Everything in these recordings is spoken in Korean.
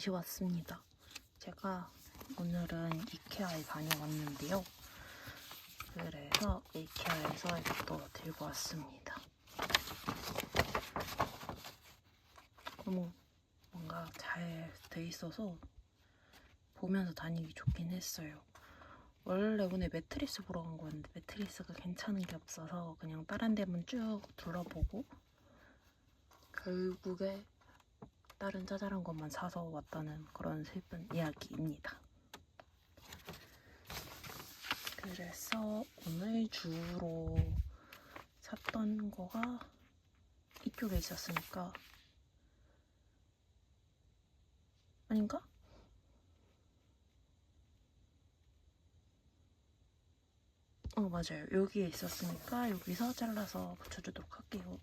다시 왔습니다. 제가 오늘은 이케아에 다녀왔는데요. 그래서 이케아에서 이것도 들고 왔습니다. 너무 뭔가 잘 돼 있어서 보면서 다니기 좋긴 했어요. 원래 오늘 매트리스 보러 간 거였는데 매트리스가 괜찮은 게 없어서 그냥 다른 데만 쭉 둘러보고 결국에 다른 짜잘한 것만 사서 왔다는 그런 슬픈 이야기입니다. 그래서 오늘 주로 샀던 거가 이쪽에 있었으니까 아닌가? 맞아요. 여기에 있었으니까 여기서 잘라서 붙여주도록 할게요.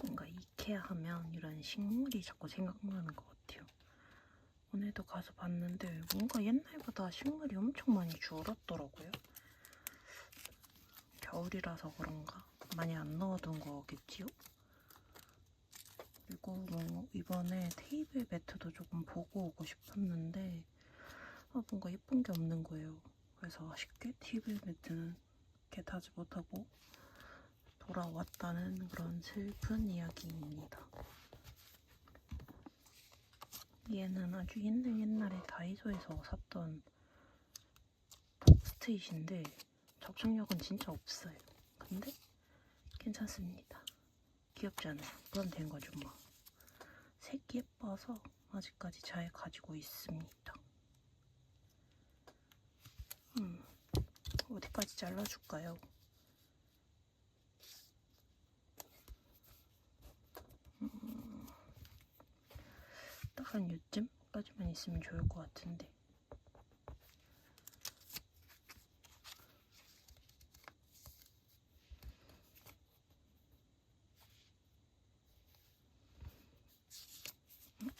뭔가 이케아 하면 이런 식물이 자꾸 생각나는 것 같아요. 오늘도 가서 봤는데 뭔가 옛날보다 식물이 엄청 많이 줄었더라고요. 겨울이라서 그런가? 많이 안 넣어둔 거겠지요? 그리고 뭐 이번에 테이블 매트도 조금 보고 오고 싶었는데 뭔가 예쁜 게 없는 거예요. 그래서 아쉽게 테이블 매트는 겟하지 못하고 돌아왔다는 그런 슬픈 이야기입니다. 얘는 아주 옛날에 다이소에서 샀던 포스트잇인데 접착력은 진짜 없어요. 근데 괜찮습니다. 귀엽지 않아요? 그럼 된 거죠 뭐. 색이 예뻐서 아직까지 잘 가지고 있습니다. 어디까지 잘라줄까요? 딱 한 요쯤까지만 있으면 좋을 것 같은데.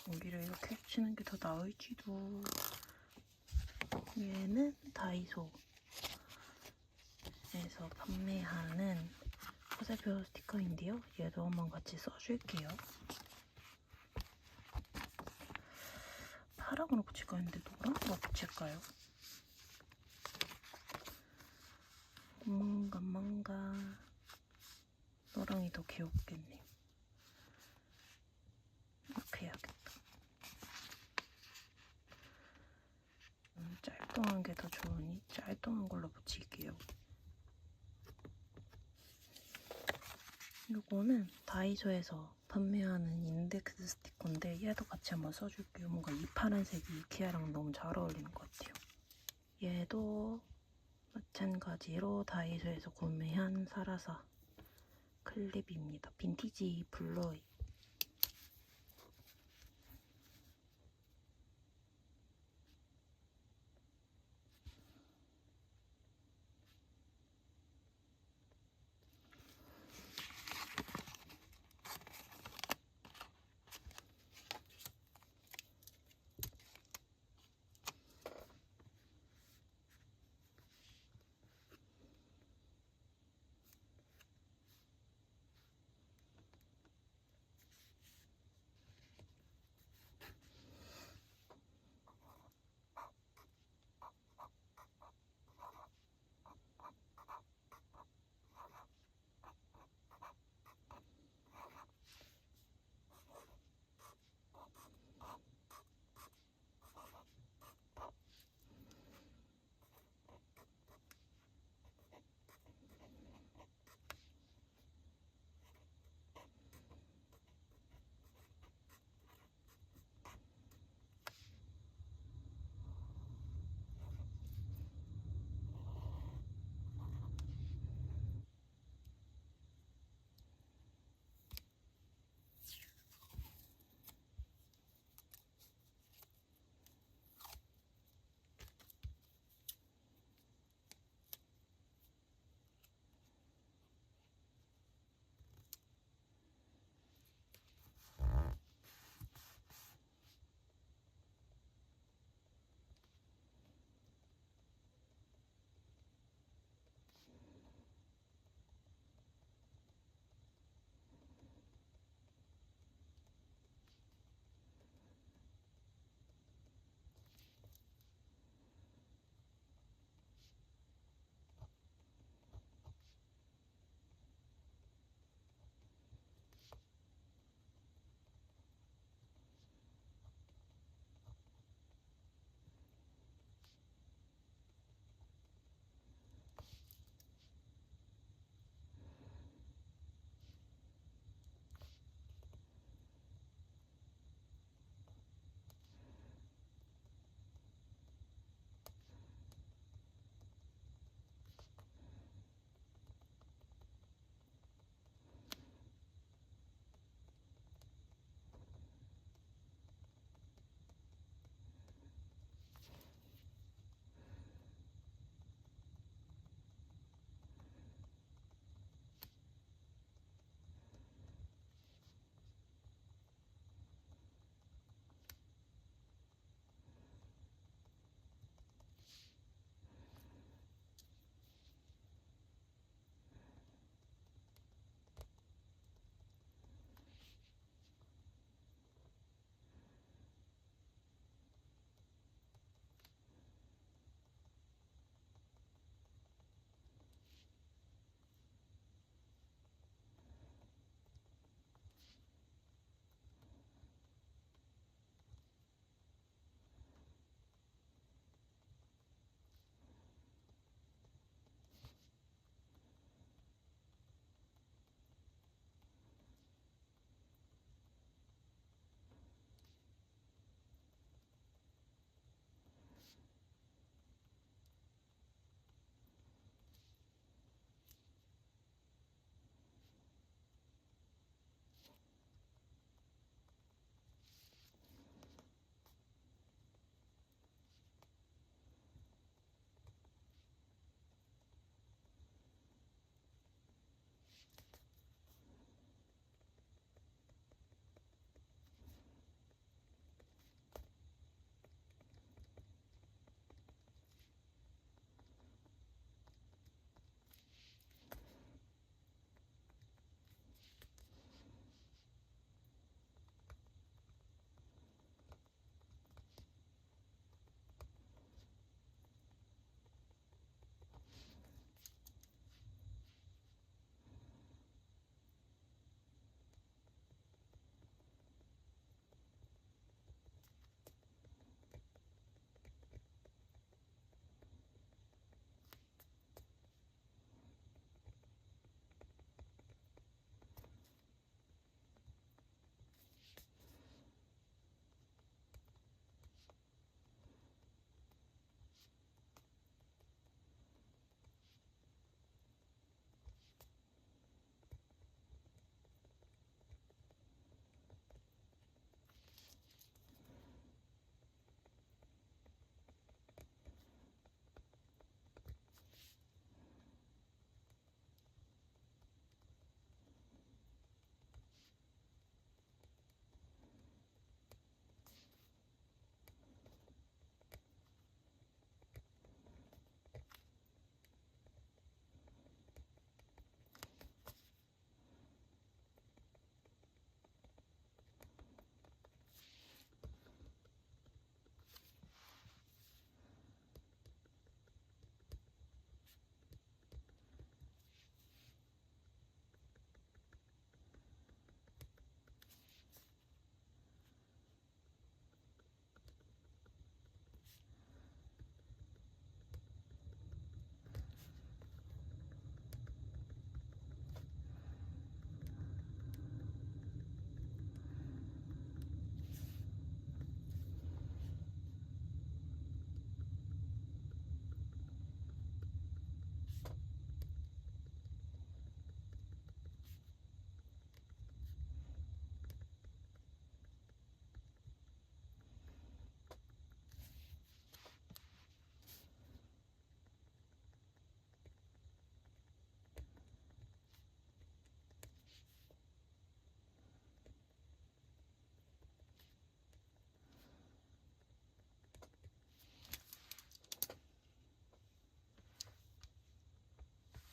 여기를 이렇게 치는 게 더 나을지도. 얘는 다이소에서 판매하는 화살표 스티커인데요. 얘도 한번 같이 써줄게요. 파랑으로 붙일까 했는데 노란으로 붙일까요? 뭔가 너랑이 더 귀엽겠네. 이렇게 해야겠다. 짤뚱한 게 더 좋으니 짤뚱한 걸로 붙일게요. 이거는 다이소에서 판매하는 인덱스 스티커인데 얘도 같이 한번 써줄게요. 뭔가 이 파란색이 이케아랑 너무 잘 어울리는 것 같아요. 얘도 마찬가지로 다이소에서 구매한 사라사 클립입니다. 빈티지 블러이.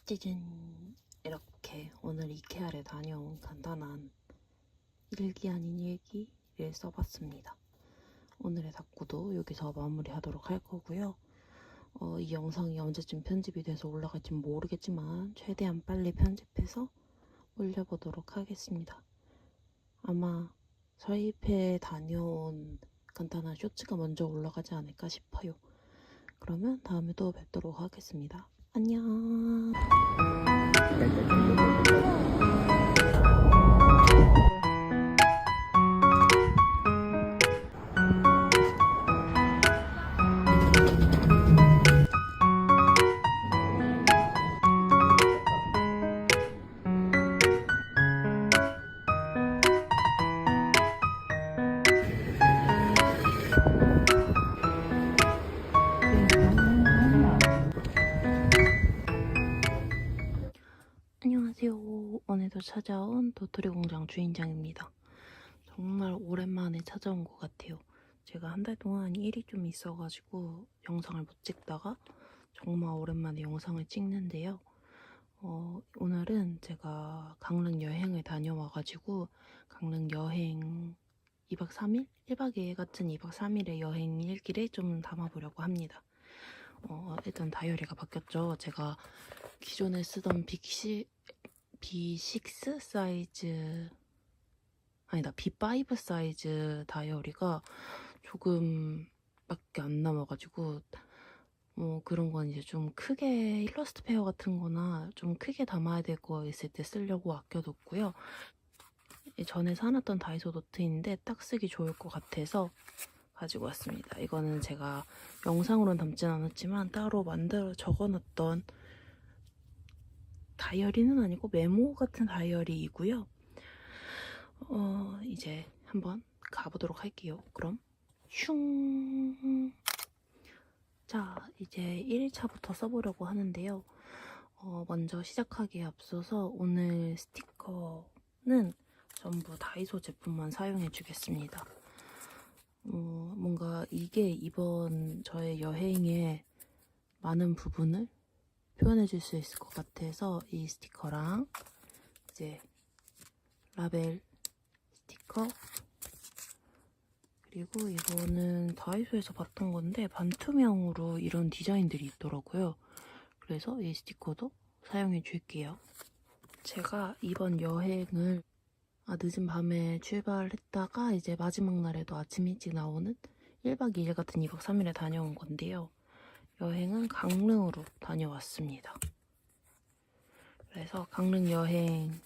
짜잔! 이렇게 오늘 이케아를 다녀온 간단한 일기 아닌 일기를 써봤습니다. 오늘의 답구도 여기서 마무리하도록 할 거고요. 이 영상이 언제쯤 편집이 돼서 올라갈지 모르겠지만 최대한 빨리 편집해서 올려보도록 하겠습니다. 아마 서울에 다녀온 간단한 쇼츠가 먼저 올라가지 않을까 싶어요. 그러면 다음에 또 뵙도록 하겠습니다. 안녕. 안녕하세요. 오늘도 찾아온 도토리 공장 주인장입니다. 정말 오랜만에 찾아온 것 같아요. 제가 한 달 동안 일이 좀 있어가지고 영상을 못 찍다가 정말 오랜만에 영상을 찍는데요. 오늘은 제가 강릉 여행을 다녀와가지고 강릉 여행 2박 3일? 1박 2일 같은 2박 3일의 여행 일기를 좀 담아보려고 합니다. 일단 다이어리가 바뀌었죠. 제가 기존에 쓰던 B6 사이즈 아니다 B5 사이즈 다이어리가 조금밖에 안 남아가지고 그런 건 이제 좀 크게 일러스트 페어 같은 거나 좀 크게 담아야 될 거 있을 때 쓰려고 아껴뒀고요. 전에 사놨던 다이소 노트인데 딱 쓰기 좋을 것 같아서 가지고 왔습니다. 이거는 제가 영상으로는 담진 않았지만 따로 만들어 적어놨던 다이어리는 아니고 메모 같은 다이어리이고요. 이제 한번 가보도록 할게요. 그럼 슝! 자, 이제 1일차부터 써보려고 하는데요. 먼저 시작하기에 앞서서 오늘 스티커는 전부 다이소 제품만 사용해 주겠습니다. 뭔가 이게 이번 저의 여행의 많은 부분을 표현해 줄 수 있을 것 같아서 이 스티커랑 이제 라벨 스티커 그리고 이거는 다이소에서 봤던 건데 반투명으로 이런 디자인들이 있더라고요. 그래서 이 스티커도 사용해 줄게요. 제가 이번 여행을 늦은 밤에 출발했다가 이제 마지막 날에도 아침 일찍 나오는 1박 2일 같은 2박 3일에 다녀온 건데요. 여행은 강릉으로 다녀왔습니다. 그래서 강릉 여행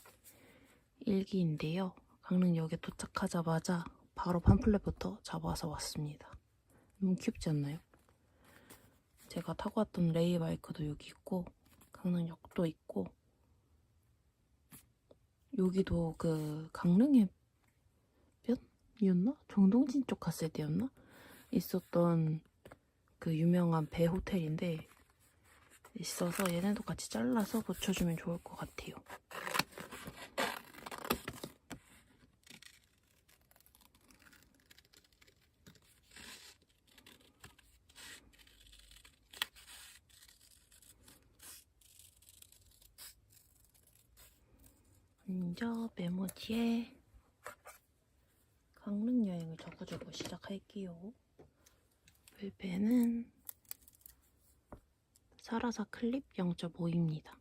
일기인데요. 강릉역에 도착하자마자 바로 팜플렛부터 잡아서 왔습니다. 너무 귀엽지 않나요? 제가 타고 왔던 레이바이크도 여기 있고 강릉역도 있고 여기도 그 강릉의 편이었나? 정동진 쪽 갔을 때였나? 있었던 그 유명한 배 호텔인데 있어서 얘네도 같이 잘라서 붙여주면 좋을 것 같아요. 먼저 메모지에 강릉 여행을 적어주고 시작할게요. 볼펜은 사라사 클립 0.5입니다.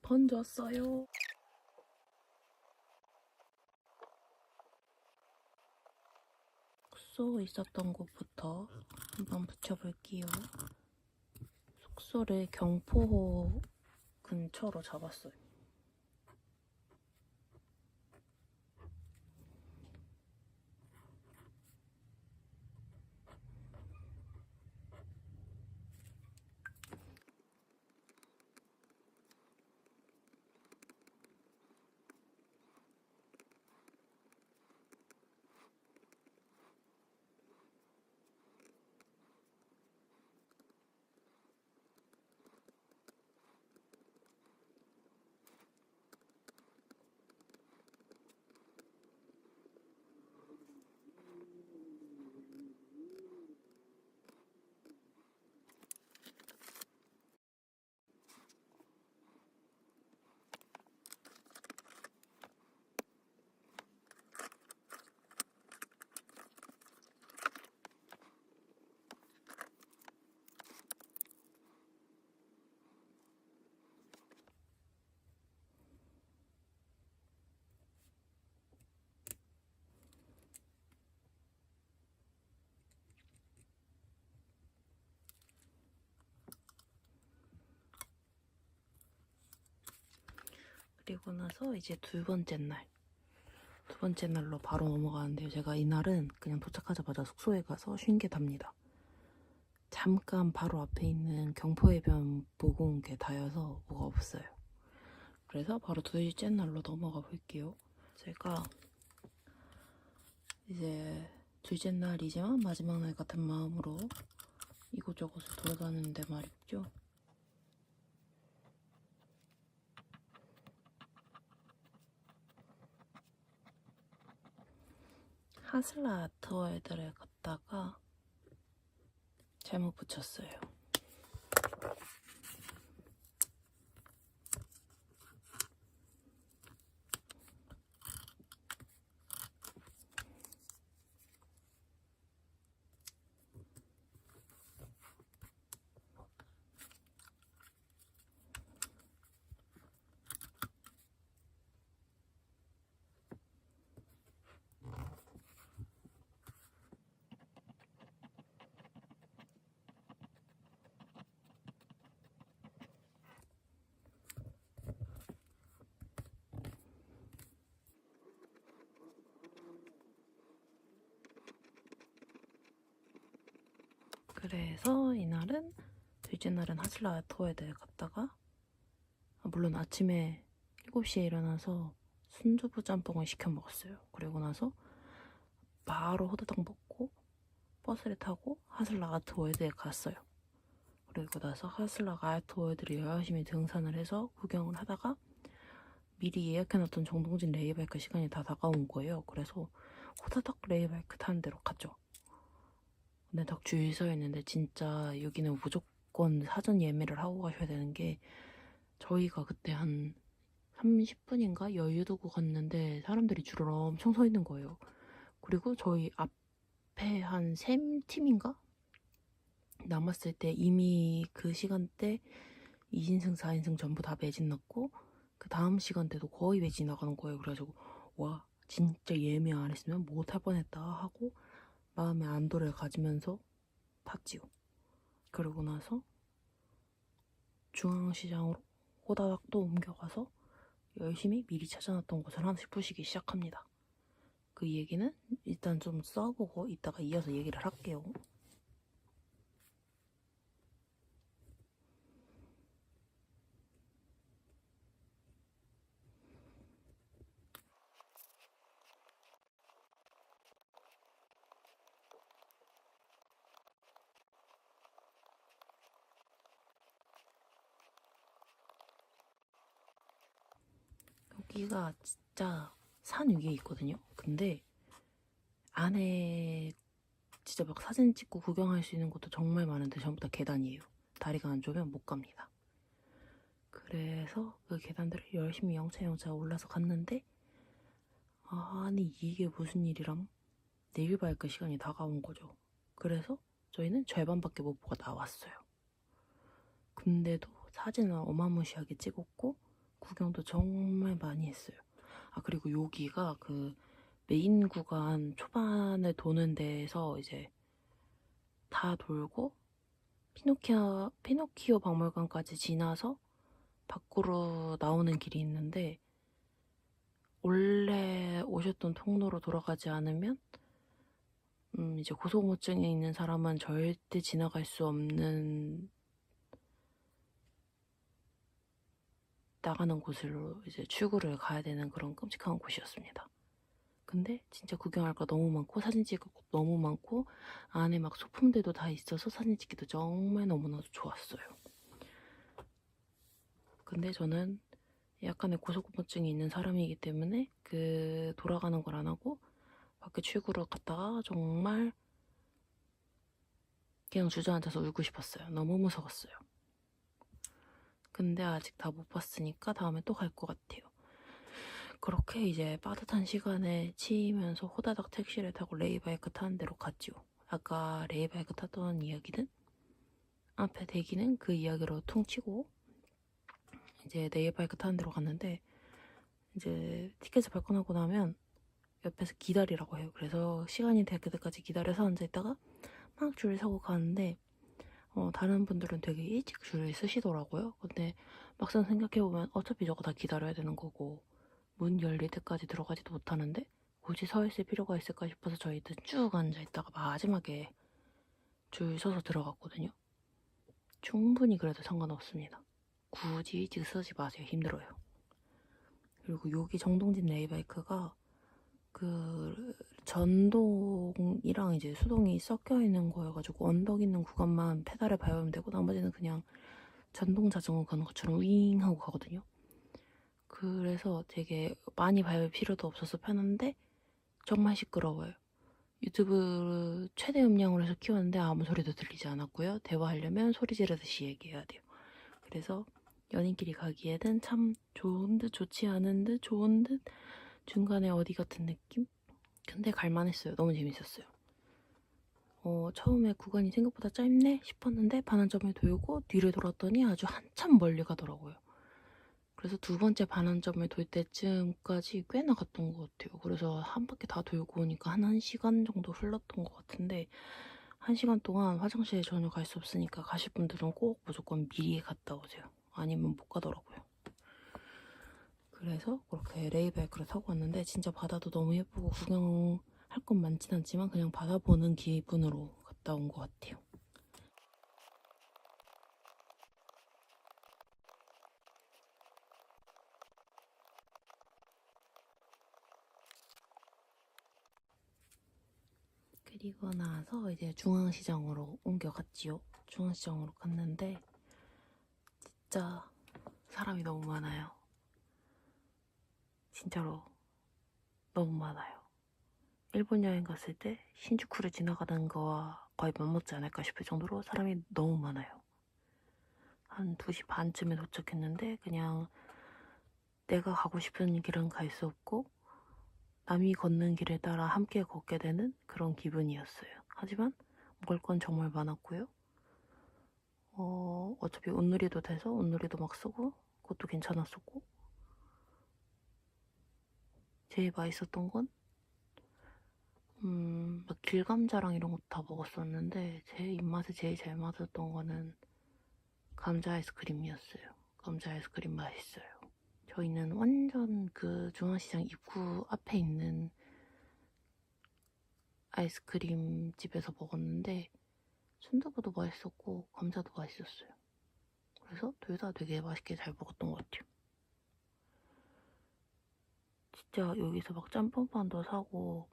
번졌어요. 숙소 있었던 곳부터 한번 붙여볼게요. 숙소를 경포호 근처로 잡았어요. 그리고 나서 이제 두 번째 날로 바로 넘어가는데요. 제가 이날은 그냥 도착하자마자 숙소에 가서 쉰 게 답니다. 잠깐 바로 앞에 있는 경포해변 보고 온 게 다여서 뭐가 없어요. 그래서 바로 둘째 날로 넘어가 볼게요. 제가 이제 둘째 날이지만 마지막 날 같은 마음으로 이곳저곳을 돌아다니는데 말이죠. 하슬라 아트월드를 갔다가 잘못 붙였어요. 그래서 이날은 둘째 날은 하슬라 아트월드에 갔다가 물론 아침에 7시에 일어나서 순두부 짬뽕을 시켜 먹었어요. 그리고 나서 바로 호다닥 먹고 버스를 타고 하슬라 아트월드에 갔어요. 그리고 나서 하슬라 아트월드를 열심히 등산을 해서 구경을 하다가 미리 예약해놨던 정동진 레이바이크 시간이 다 다가온 거예요. 그래서 호다닥 레이바이크 타는 데로 갔죠. 근데 딱 줄 서 있는데 진짜 여기는 무조건 사전 예매를 하고 가셔야 되는 게 저희가 그때 한 30분인가 여유 두고 갔는데 사람들이 줄을 엄청 서 있는 거예요. 그리고 저희 앞에 한 3팀인가? 남았을 때 이미 그 시간대 2인승, 4인승 전부 다 매진 났고 그 다음 시간대도 거의 매진 나가는 거예요. 그래가지고 와 진짜 예매 안 했으면 못할 뻔했다 하고 마음의 안도를 가지면서 탔지요. 그러고 나서 중앙시장으로 호다닥 또 옮겨가서 열심히 미리 찾아놨던 곳을 하나씩 푸시기 시작합니다. 그 얘기는 일단 좀 써보고 이따가 이어서 얘기를 할게요. 여기가 진짜 산 위에 있거든요. 근데 안에 진짜 막 사진 찍고 구경할 수 있는 곳도 정말 많은데 전부 다 계단이에요. 다리가 안 좋으면 못 갑니다. 그래서 그 계단들을 열심히 영차영차 올라서 갔는데 아니 이게 무슨 일이람? 내일 밝을 시간이 다가온 거죠. 그래서 저희는 절반밖에 못 보고 나왔어요. 근데도 사진을 어마무시하게 찍었고 구경도 정말 많이 했어요. 아 그리고 여기가 그 메인 구간 초반에 도는 데에서 이제 다 돌고 피노키오 박물관까지 지나서 밖으로 나오는 길이 있는데 원래 오셨던 통로로 돌아가지 않으면 이제 고소공포증이 있는 사람은 절대 지나갈 수 없는 나가는 곳으로 이제 출구를 가야 되는 그런 끔찍한 곳이었습니다. 근데 진짜 구경할 거 너무 많고 사진 찍을 거 너무 많고 안에 막 소품들도 다 있어서 사진 찍기도 정말 너무나도 좋았어요. 근데 저는 약간의 고소공포증이 있는 사람이기 때문에 그 돌아가는 걸 안 하고 밖에 출구를 갔다가 정말 그냥 주저앉아서 울고 싶었어요. 너무 무서웠어요. 근데 아직 다 못 봤으니까 다음에 또 갈 것 같아요. 그렇게 이제 빠듯한 시간에 치이면서 호다닥 택시를 타고 레이바이크 타는 데로 갔지요. 아까 레이바이크 탔던 이야기는 앞에 대기는 그 이야기로 퉁치고 이제 레이바이크 타는 데로 갔는데 이제 티켓을 발권하고 나면 옆에서 기다리라고 해요. 그래서 시간이 될 때까지 기다려서 앉아있다가 막 줄을 서고 가는데 다른 분들은 되게 일찍 줄을 쓰시더라고요. 근데 막상 생각해보면 어차피 저거 다 기다려야 되는 거고 문 열릴 때까지 들어가지도 못하는데 굳이 서 있을 필요가 있을까 싶어서 저희는 쭉 앉아있다가 마지막에 줄 서서 들어갔거든요. 충분히 그래도 상관없습니다. 굳이 서지 마세요. 힘들어요. 그리고 여기 정동진 레이바이크가 그 전동이랑 이제 수동이 섞여 있는 거여가지고 언덕 있는 구간만 페달을 밟으면 되고 나머지는 그냥 전동 자전거 가는 것처럼 윙 하고 가거든요. 그래서 되게 많이 밟을 필요도 없어서 편한데 정말 시끄러워요. 유튜브 최대 음량으로 해서 키웠는데 아무 소리도 들리지 않았고요. 대화하려면 소리 지르듯이 얘기해야 돼요. 그래서 연인끼리 가기에는 참 좋은 듯 좋지 않은 듯 좋은 듯 중간에 어디 같은 느낌? 근데 갈만했어요. 너무 재밌었어요. 처음에 구간이 생각보다 짧네 싶었는데 반환점에 돌고 뒤를 돌았더니 아주 한참 멀리 가더라고요. 그래서 두 번째 반환점에 돌 때쯤까지 꽤나 갔던 것 같아요. 그래서 한 바퀴 다 돌고 오니까 한 1시간 정도 흘렀던 것 같은데 1시간 동안 화장실에 전혀 갈 수 없으니까 가실 분들은 꼭 무조건 미리 갔다 오세요. 아니면 못 가더라고요. 그래서 그렇게 레이바이크를 타고 왔는데 진짜 바다도 너무 예쁘고 구경할 건 많진 않지만 그냥 바다 보는 기분으로 갔다 온 것 같아요. 그리고 나서 이제 중앙시장으로 옮겨갔지요. 중앙시장으로 갔는데 진짜 사람이 너무 많아요. 진짜로 너무 많아요. 일본 여행 갔을 때 신주쿠를 지나가는 거와 거의 맞먹지 않을까 싶을 정도로 사람이 너무 많아요. 한 2시 반쯤에 도착했는데 그냥 내가 가고 싶은 길은 갈 수 없고 남이 걷는 길을 따라 함께 걷게 되는 그런 기분이었어요. 하지만 먹을 건 정말 많았고요. 어차피 온누리도 돼서 온누리도 막 쓰고 그것도 괜찮았었고 제일 맛있었던 건 막 길감자랑 이런 것도 다 먹었었는데 제 입맛에 제일 잘 맞았던 거는 감자 아이스크림이었어요. 감자 아이스크림 맛있어요. 저희는 완전 그 중앙시장 입구 앞에 있는 아이스크림 집에서 먹었는데 순두부도 맛있었고 감자도 맛있었어요. 그래서 둘 다 되게 맛있게 잘 먹었던 것 같아요. 진짜 여기서 막 짬뽕빵도 사고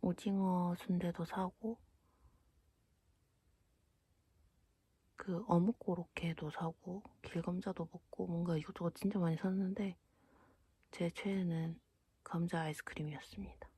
오징어 순대도 사고 그 어묵 고로케도 사고 길감자도 먹고 뭔가 이것저것 진짜 많이 샀는데 제 최애는 감자 아이스크림이었습니다.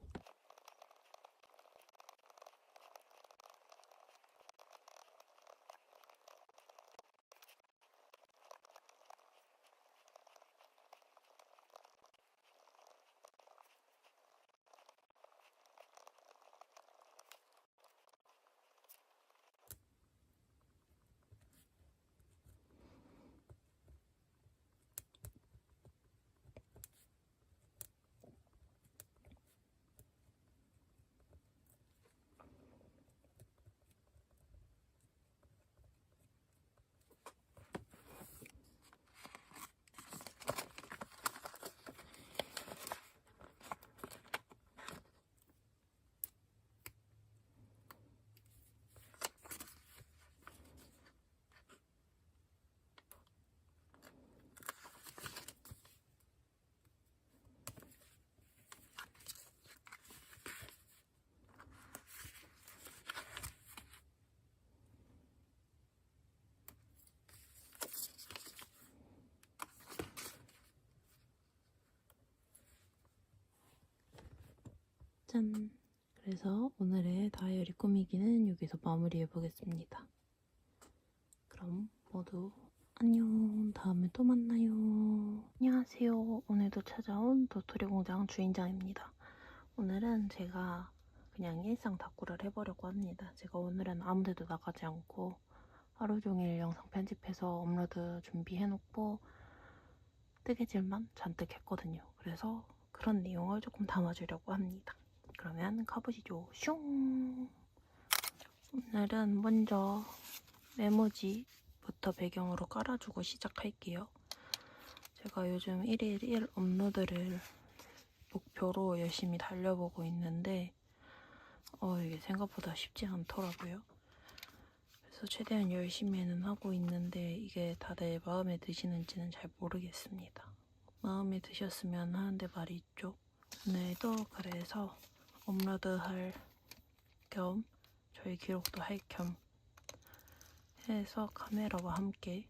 짠! 그래서 오늘의 다이어리 꾸미기는 여기서 마무리해보겠습니다. 그럼 모두 안녕. 다음에 또 만나요. 안녕하세요. 오늘도 찾아온 도토리 공장 주인장입니다. 오늘은 제가 그냥 일상 다꾸를 해보려고 합니다. 제가 오늘은 아무데도 나가지 않고 하루 종일 영상 편집해서 업로드 준비해놓고 뜨개질만 잔뜩 했거든요. 그래서 그런 내용을 조금 담아주려고 합니다. 그러면 가보시죠. 슝! 오늘은 먼저 메모지 오늘부터 배경으로 깔아주고 시작할게요. 제가 요즘 1일 1 업로드를 목표로 열심히 달려보고 있는데 이게 생각보다 쉽지 않더라고요. 그래서 최대한 열심히는 하고 있는데 이게 다들 마음에 드시는지는 잘 모르겠습니다. 마음에 드셨으면 하는데 말이 있죠. 오늘도 그래서 업로드할 겸 저희 기록도 할 겸 해서 카메라와 함께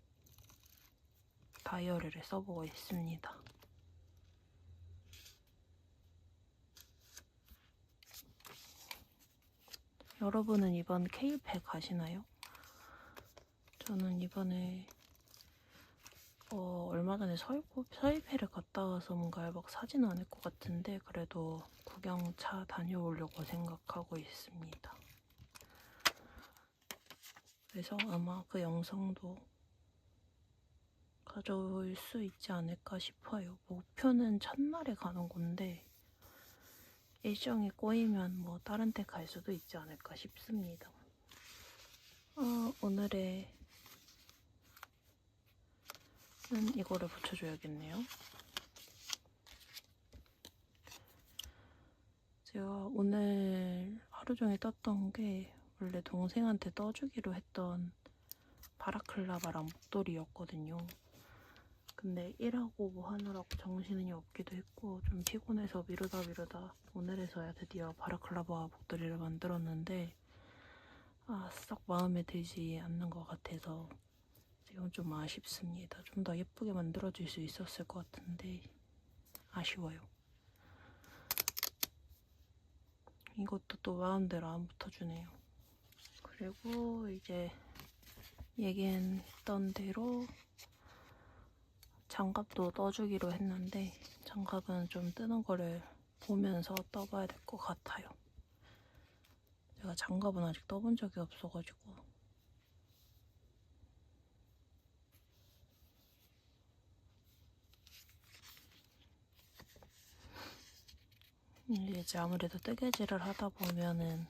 다이어리를 써보고 있습니다. 여러분은 이번 케이팩 가시나요? 저는 이번에 얼마 전에 서울회를 갔다 와서 뭔가 막 사진은 않을 것 같은데 그래도 구경차 다녀오려고 생각하고 있습니다. 그래서 아마 그 영상도 가져올 수 있지 않을까 싶어요. 목표는 첫날에 가는 건데 일정이 꼬이면 뭐 다른 데 갈 수도 있지 않을까 싶습니다. 오늘의 이거를 붙여줘야겠네요. 제가 오늘 하루 종일 떴던 게 원래 동생한테 떠주기로 했던 바라클라바랑 목도리였거든요. 근데 일하고 뭐 하느라고 정신이 없기도 했고 좀 피곤해서 미루다 오늘에서야 드디어 바라클라바 목도리를 만들었는데 썩 마음에 들지 않는 것 같아서 지금 좀 아쉽습니다. 좀 더 예쁘게 만들어줄 수 있었을 것 같은데 아쉬워요. 이것도 또 마음대로 안 붙어주네요. 그리고 이제 얘기했던 대로 장갑도 떠주기로 했는데 장갑은 좀 뜨는 거를 보면서 떠봐야 될 것 같아요. 제가 장갑은 아직 떠본 적이 없어가지고. 이제 아무래도 뜨개질을 하다 보면은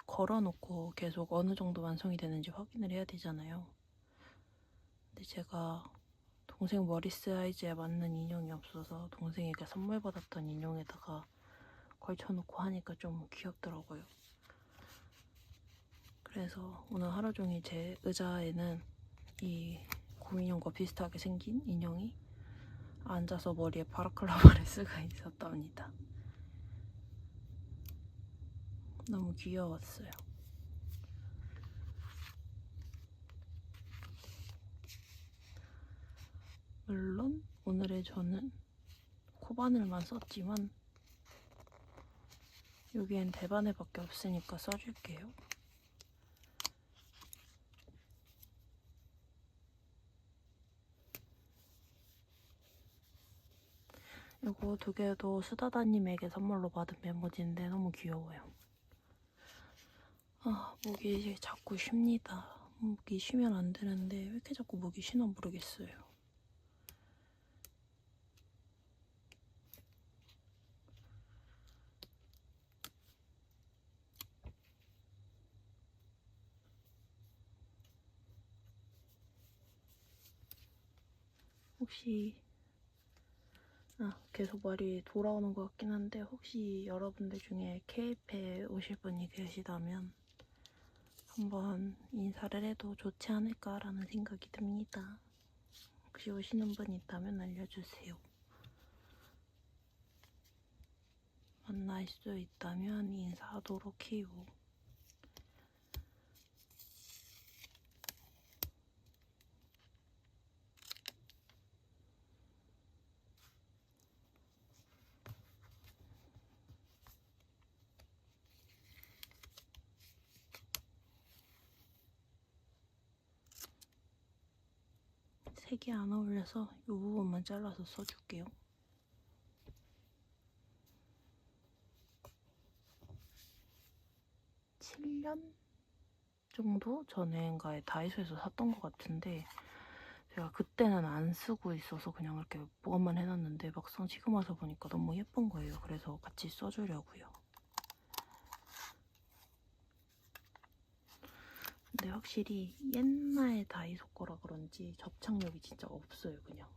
걸어놓고 계속 어느 정도 완성이 되는지 확인을 해야 되잖아요. 근데 제가 동생 머리 사이즈에 맞는 인형이 없어서 동생에게 선물 받았던 인형에다가 걸쳐놓고 하니까 좀 귀엽더라고요. 그래서 오늘 하루 종일 제 의자에는 이 곰인형과 비슷하게 생긴 인형이 앉아서 머리에 바라클라바를 쓰고 있었답니다. 너무 귀여웠어요. 물론 오늘의 저는 코바늘만 썼지만 여기엔 대바늘밖에 없으니까 써줄게요. 이거 두 개도 수다다님에게 선물로 받은 메모지인데 너무 귀여워요. 목이 자꾸 쉽니다. 목이 쉬면 안 되는데 왜 이렇게 자꾸 목이 쉬나 모르겠어요. 혹시 계속 말이 돌아오는 것 같긴 한데 혹시 여러분들 중에 케이프에 오실 분이 계시다면 한번 인사를 해도 좋지 않을까라는 생각이 듭니다. 혹시 오시는 분 있다면 알려주세요. 만날 수 있다면 인사하도록 해요. 색이 안 어울려서 이 부분만 잘라서 써줄게요. (7년) 정도 전에인가에 다이소에서 샀던 것 같은데 제가 그때는 안 쓰고 있어서 그냥 이렇게 보관만 해놨는데 막상 지금 와서 보니까 너무 예쁜 거예요. 그래서 같이 써주려고요. 근데 확실히 옛날 다이소 거라 그런지 접착력이 진짜 없어요, 그냥.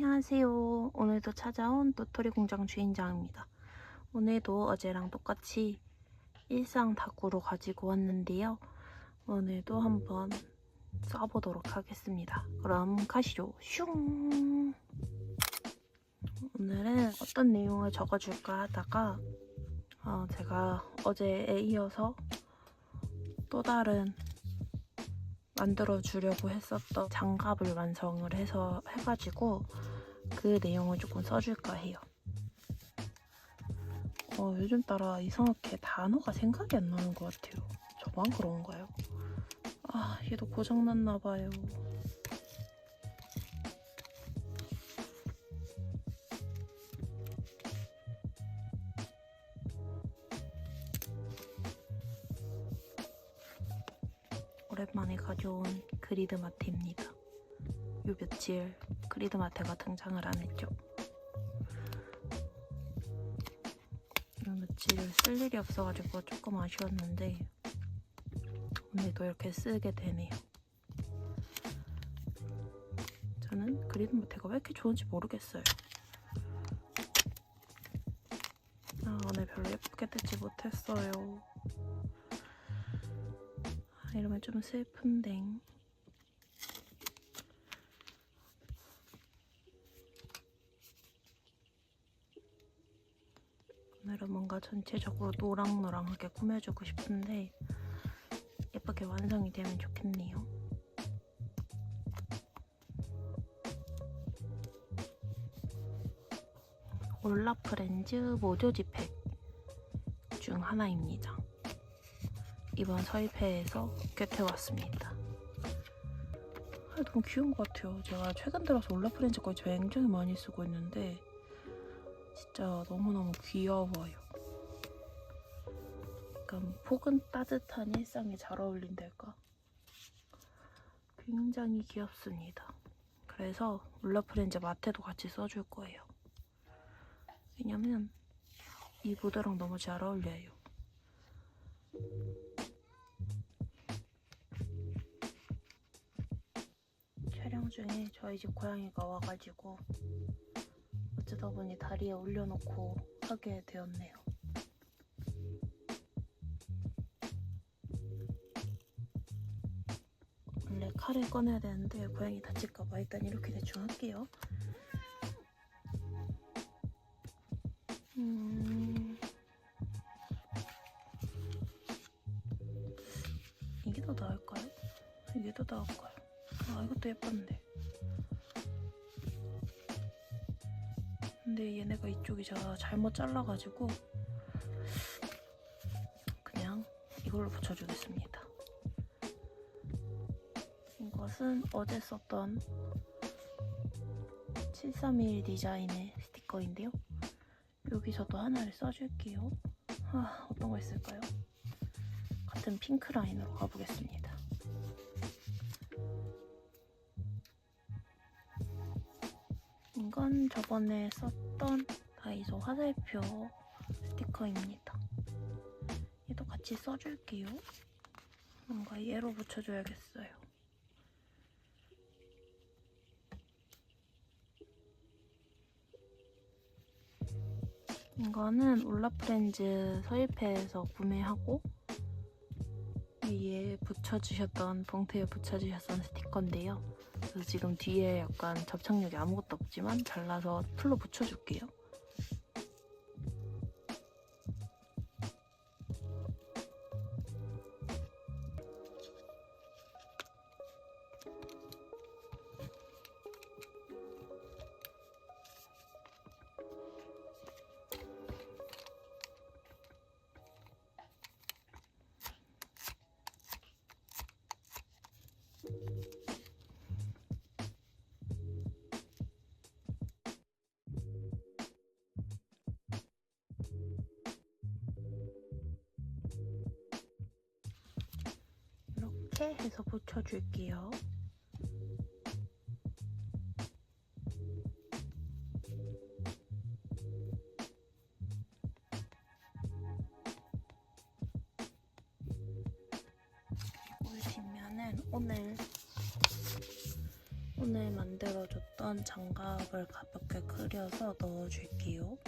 안녕하세요. 오늘도 찾아온 도토리 공장 주인장입니다. 오늘도 어제랑 똑같이 일상 다구로 가지고 왔는데요. 오늘도 한번 써보도록 하겠습니다. 그럼 가시죠. 슝! 오늘은 어떤 내용을 적어줄까 하다가 제가 어제에 이어서 또 다른 만들어주려고 했었던 장갑을 완성을 해가지고 그 내용을 조금 써줄까 해요. 요즘 따라 이상하게 단어가 생각이 안 나는 것 같아요. 저만 그런가요? 얘도 고장났나봐요. 오랜만에 가져온 그리드마테입니다. 요 며칠 그리드마테가 등장을 안 했죠. 요 며칠 쓸 일이 없어가지고 조금 아쉬웠는데 오늘도 이렇게 쓰게 되네요. 저는 그리드마테가 왜 이렇게 좋은지 모르겠어요. 오늘 별로 예쁘게 뜯지 못했어요. 이러면 좀 슬픈데. 오늘은 뭔가 전체적으로 노랑노랑하게 꾸며주고 싶은데 예쁘게 완성이 되면 좋겠네요. 올라프렌즈 모조지팩 중 하나입니다. 이번 서입회에서 꿰태왔습니다. 너무 귀여운 것 같아요. 제가 최근 들어서 올라프렌즈 걸 굉장히 많이 쓰고 있는데 진짜 너무너무 귀여워요. 약간 폭은 따뜻한 일상에 잘 어울린달까? 굉장히 귀엽습니다. 그래서 올라프렌즈 마테도 같이 써줄 거예요. 왜냐면 이 무드랑 너무 잘 어울려요. 촬영 중에 저희 집 고양이가 와가지고 어쩌다 보니 다리에 올려놓고 하게 되었네요. 원래 칼을 꺼내야 되는데 고양이 다칠까봐 일단 이렇게 대충 할게요. 이게 더 나을까요? 이게 더 나을까요? 이것도 예쁜데. 근데 얘네가 이쪽이 제가 잘못 잘라가지고 그냥 이걸로 붙여주겠습니다. 이것은 어제 썼던 731 디자인의 스티커인데요. 여기서도 하나를 써줄게요. 어떤 거 있을까요? 같은 핑크 라인으로 가보겠습니다. 이건 저번에 썼던 다이소 화살표 스티커입니다. 얘도 같이 써줄게요. 뭔가 얘로 붙여줘야겠어요. 이거는 올라프렌즈 서입회에서 구매하고 위에 붙여주셨던 봉투에 붙여주셨던 스티커인데요. 그래서 지금 뒤에 약간 접착력이 아무것도 없지만 잘라서 풀로 붙여줄게요. 이렇게 해서 붙여줄게요. 그리고 뒷면은 오늘 만들어줬던 우선 장갑을 가볍게 그려서 넣어줄게요.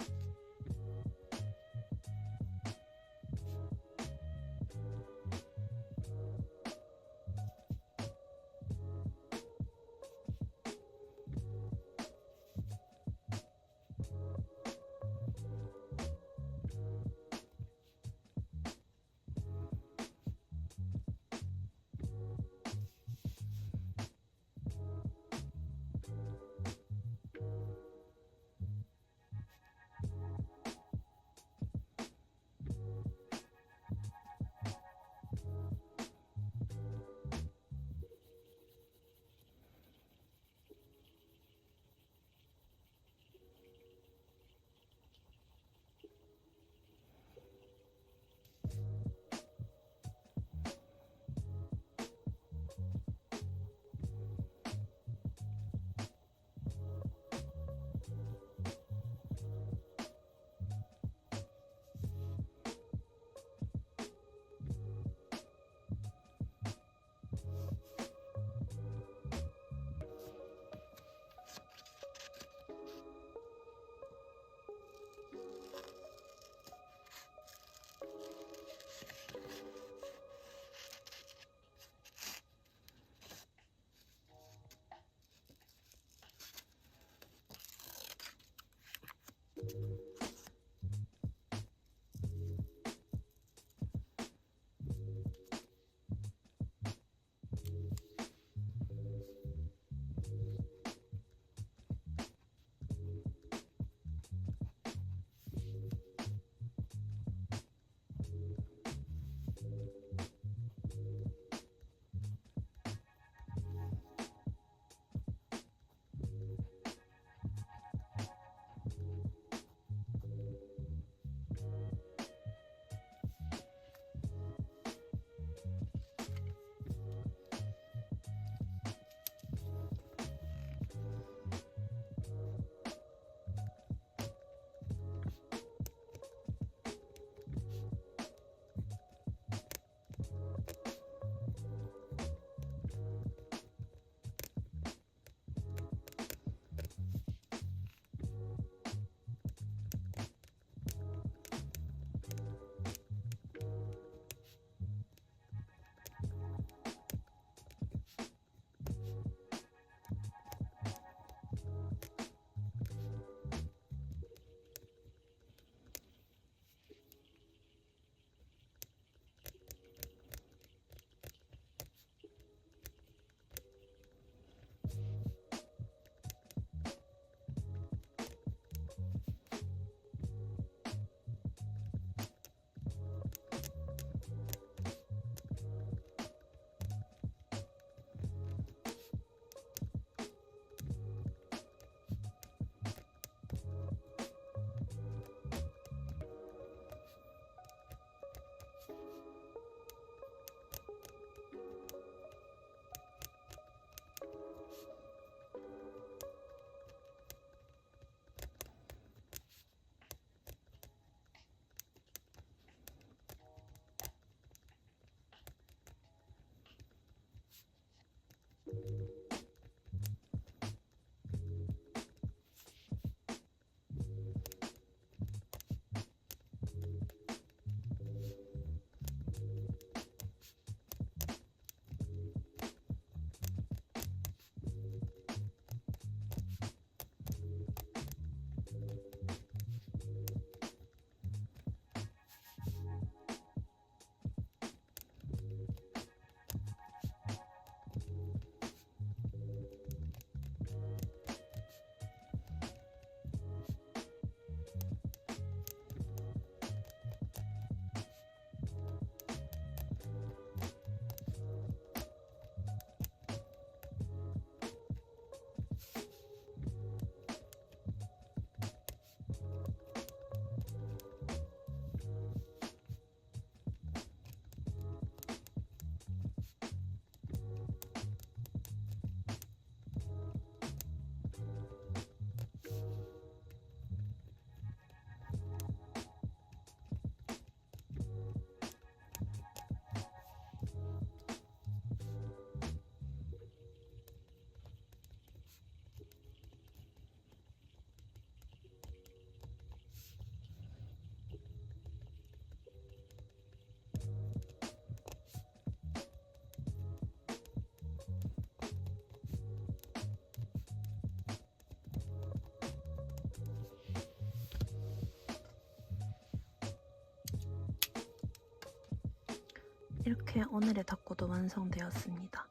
이렇게 오늘의 닦고도 완성되었습니다.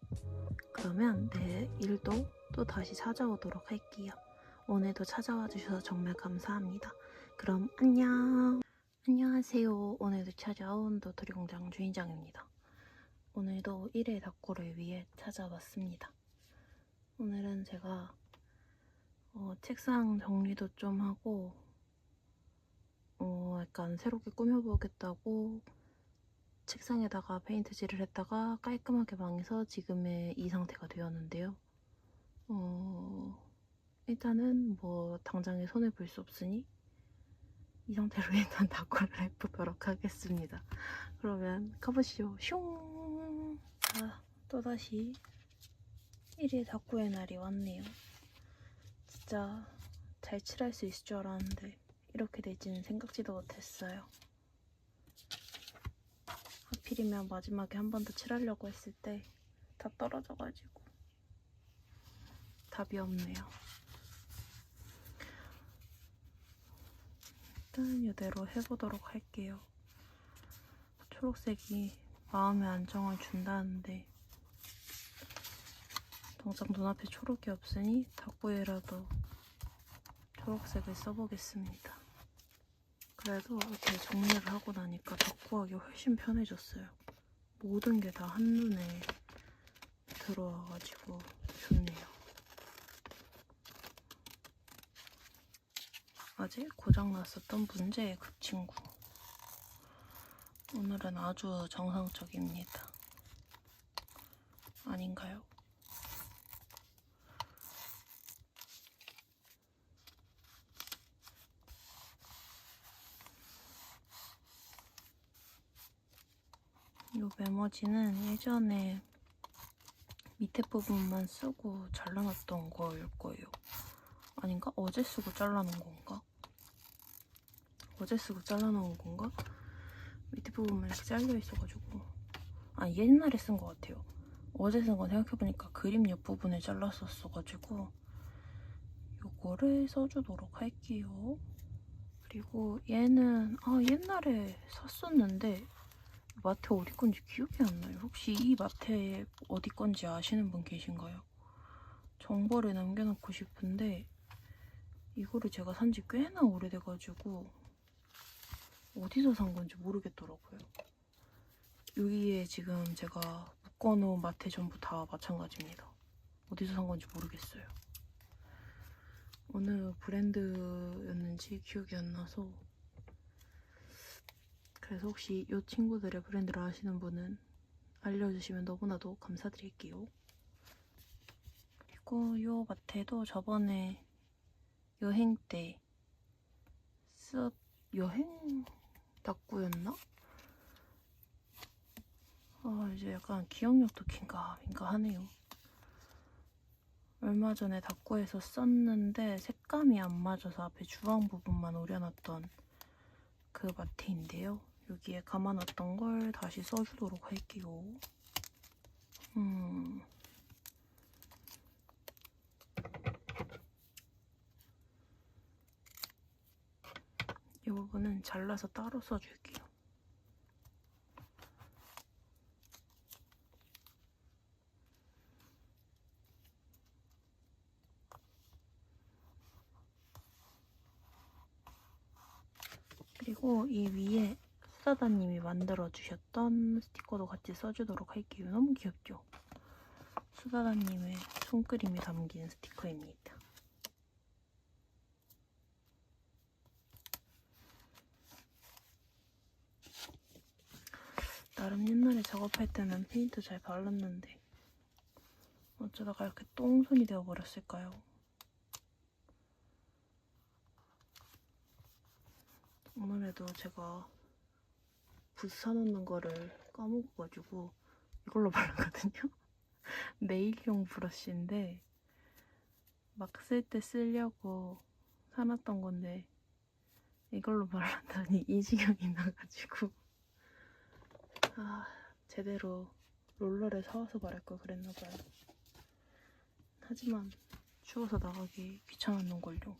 그러면 내일도 또 다시 찾아오도록 할게요. 오늘도 찾아와 주셔서 정말 감사합니다. 그럼 안녕. 안녕하세요. 오늘도 찾아온 도토리공장 주인장입니다. 오늘도 1회 닦고를 위해 찾아왔습니다. 오늘은 제가 책상 정리도 좀 하고 약간 새롭게 꾸며보겠다고 책상에다가 페인트칠을 했다가 깔끔하게 망해서 지금의 이 상태가 되었는데요. 일단은 뭐 당장에 손을 볼 수 없으니 이 상태로 일단 닦고를 해보도록 하겠습니다. 그러면 가보시죠. 슝! 자, 또다시 1일 닦고의 날이 왔네요. 진짜 잘 칠할 수 있을 줄 알았는데 이렇게 될지는 생각지도 못했어요. 하필이면 마지막에 한 번 더 칠하려고 했을 때 다 떨어져가지고 답이 없네요. 일단 이대로 해보도록 할게요. 초록색이 마음의 안정을 준다는데 당장 눈앞에 초록이 없으니 닦고에라도 초록색을 써보겠습니다. 그래도 이렇게 정리를 하고 나니까 닦고하기 훨씬 편해졌어요. 모든 게 다 한눈에 들어와가지고 좋네요. 아직 고장났었던 문제의 그 친구. 오늘은 아주 정상적입니다. 아닌가요? 이 메모지는 예전에 밑에 부분만 쓰고 잘라놨던 거일 거예요. 아닌가? 어제 쓰고 잘라놓은 건가? 어제 쓰고 잘라놓은 건가? 밑에 부분만 이렇게 잘려있어가지고 옛날에 쓴 것 같아요. 어제 쓴 건 생각해보니까 그림 옆부분을 잘랐었어가지고 요거를 써주도록 할게요. 그리고 얘는 옛날에 샀었는데 마테 어디 건지 기억이 안 나요. 혹시 이 마테 어디 건지 아시는 분 계신가요? 정보를 남겨놓고 싶은데 이거를 제가 산 지 꽤나 오래돼가지고 어디서 산 건지 모르겠더라고요. 여기에 지금 제가 묶어놓은 마테 전부 다 마찬가지입니다. 어디서 산 건지 모르겠어요. 어느 브랜드였는지 기억이 안 나서 그래서 혹시 이 친구들의 브랜드를 아시는 분은 알려주시면 너무나도 감사드릴게요. 그리고 이 마테도 저번에 여행 때 여행 닦고였나? 이제 약간 기억력도 긴가 하네요. 얼마 전에 닦고에서 썼는데 색감이 안 맞아서 앞에 주황 부분만 오려놨던 그 마테인데요. 여기에 감아놨던 걸 다시 써주도록 할게요. 이 부분은 잘라서 따로 써줄게요. 그리고 이 위에 수다다님이 만들어주셨던 스티커도 같이 써주도록 할게요. 너무 귀엽죠? 수다다님의 손그림이 담긴 스티커입니다. 나름 옛날에 작업할 때는 페인트 잘 발랐는데 어쩌다가 이렇게 똥손이 되어버렸을까요? 오늘에도 제가 붓 사놓는 거를 까먹어가지고 이걸로 발랐거든요? 네일용 브러쉬인데 막 쓸 때 쓰려고 사놨던 건데 이걸로 발랐더니 이 지경이 나가지고 제대로 롤러를 사와서 바를 걸 그랬나봐요. 하지만 추워서 나가기 귀찮은 놈걸요.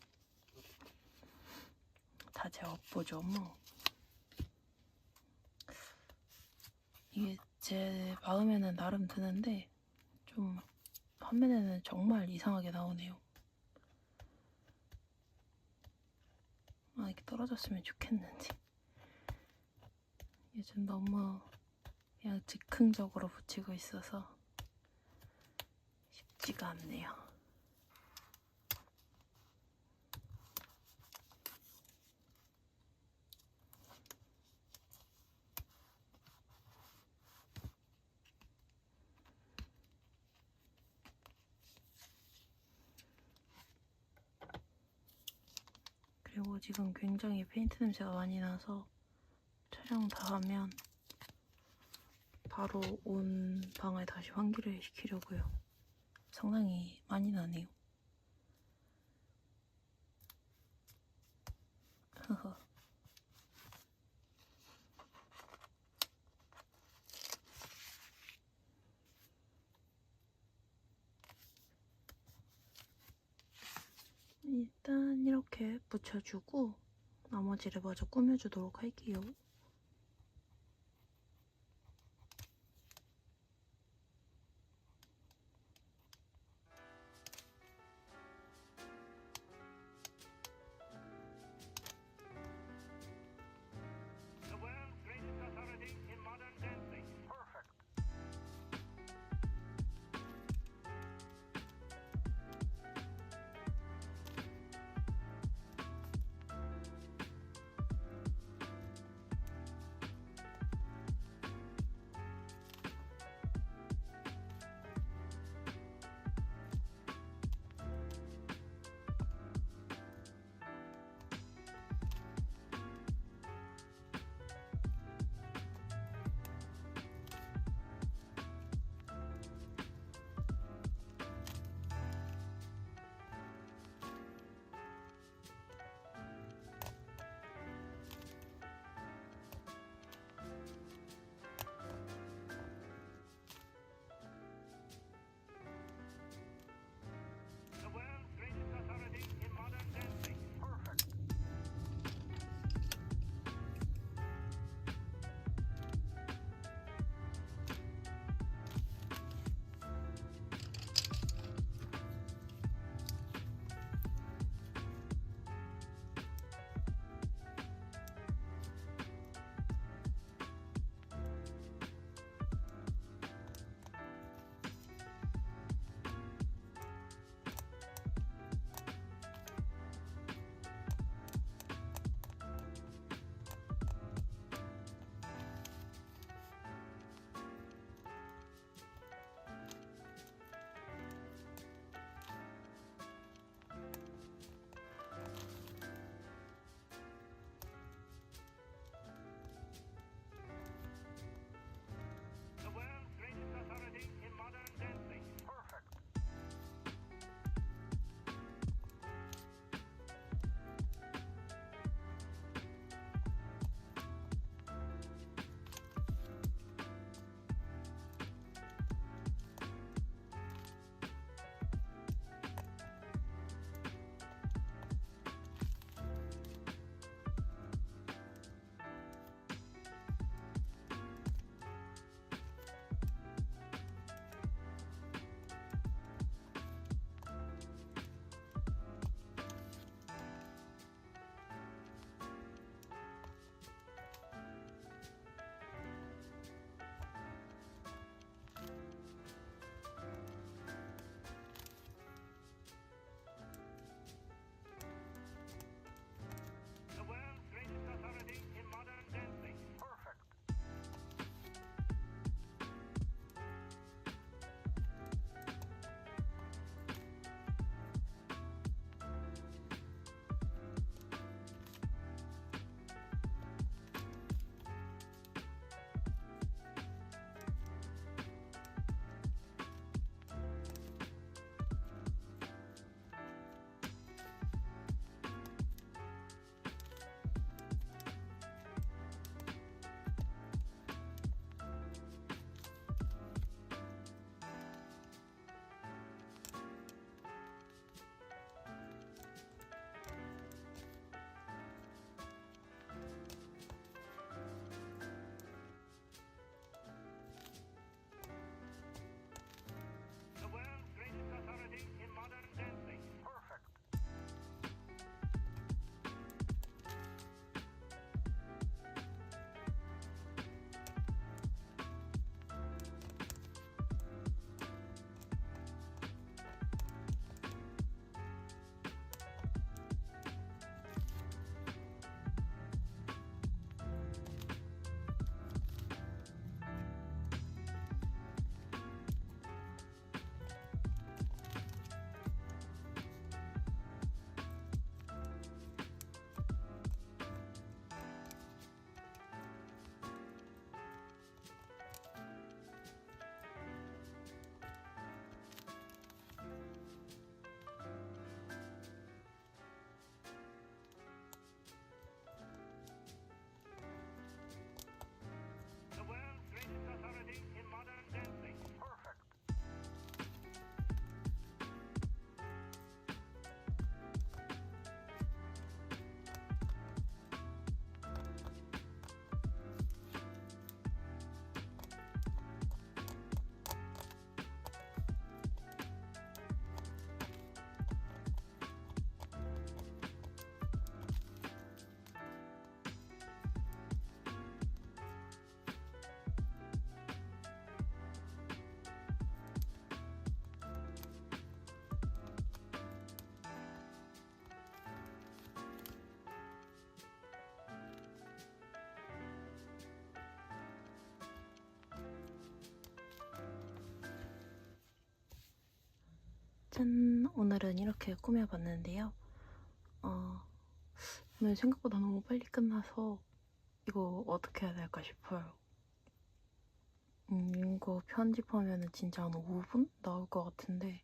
다 제 업보죠 뭐. 이게 제 마음에는 나름 드는데 좀 화면에는 정말 이상하게 나오네요. 아, 이게 떨어졌으면 좋겠는데 요즘 너무 그냥 즉흥적으로 붙이고 있어서 쉽지가 않네요. 그리고 지금 굉장히 페인트 냄새가 많이 나서 촬영 다 하면 바로 온 방을 다시 환기를 시키려고요. 상당히 많이 나네요. 일단 이렇게 붙여주고 나머지를 마저 꾸며주도록 할게요. 짠! 오늘은 이렇게 꾸며봤는데요. 오늘 생각보다 너무 빨리 끝나서 이거 어떻게 해야 될까 싶어요. 이거 편집하면은 진짜 한 5분 나올 것 같은데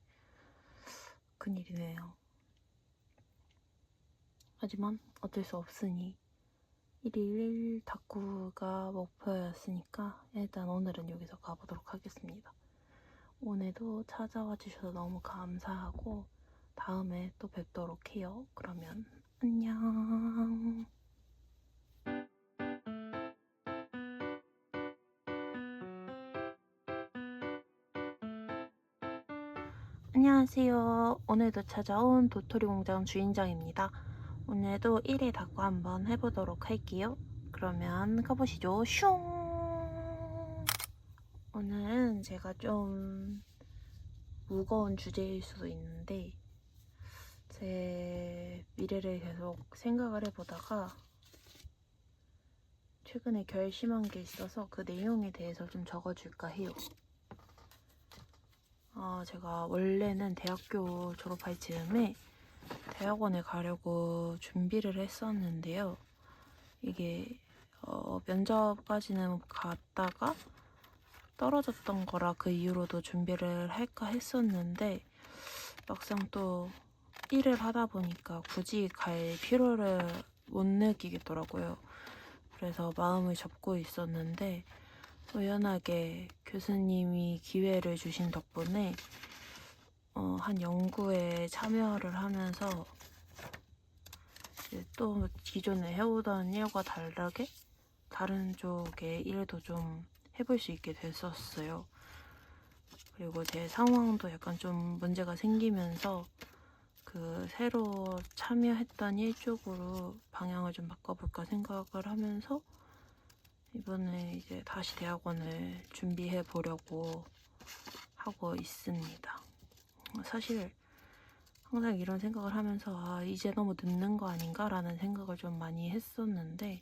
큰일이네요. 하지만 어쩔 수 없으니 1일 닭구가 목표였으니까 일단 오늘은 여기서 가보도록 하겠습니다. 오늘도 찾아와 주셔서 너무 감사하고 다음에 또 뵙도록 해요. 그러면 안녕. 안녕하세요. 오늘도 찾아온 도토리 공장 주인장입니다. 오늘도 1일 닭구 한번 해보도록 할게요. 그러면 가보시죠. 슝! 오늘은 제가 좀 무거운 주제일 수도 있는데 제 미래를 계속 생각을 해보다가 최근에 결심한 게 있어서 그 내용에 대해서 좀 적어줄까 해요. 제가 원래는 대학교 졸업할 즈음에 대학원에 가려고 준비를 했었는데요. 이게 면접까지는 갔다가 떨어졌던 거라 그 이후로도 준비를 할까 했었는데 막상 또 일을 하다 보니까 굳이 갈 필요를 못 느끼겠더라고요. 그래서 마음을 접고 있었는데 우연하게 교수님이 기회를 주신 덕분에 한 연구에 참여를 하면서 이제 또 기존에 해오던 일과 다르게 다른 쪽의 일도 좀 해볼 수 있게 됐었어요. 그리고 제 상황도 약간 좀 문제가 생기면서 그 새로 참여했던 일 쪽으로 방향을 좀 바꿔볼까 생각을 하면서 이번에 이제 다시 대학원을 준비해 보려고 하고 있습니다. 사실 항상 이런 생각을 하면서 이제 너무 늦는 거 아닌가 라는 생각을 좀 많이 했었는데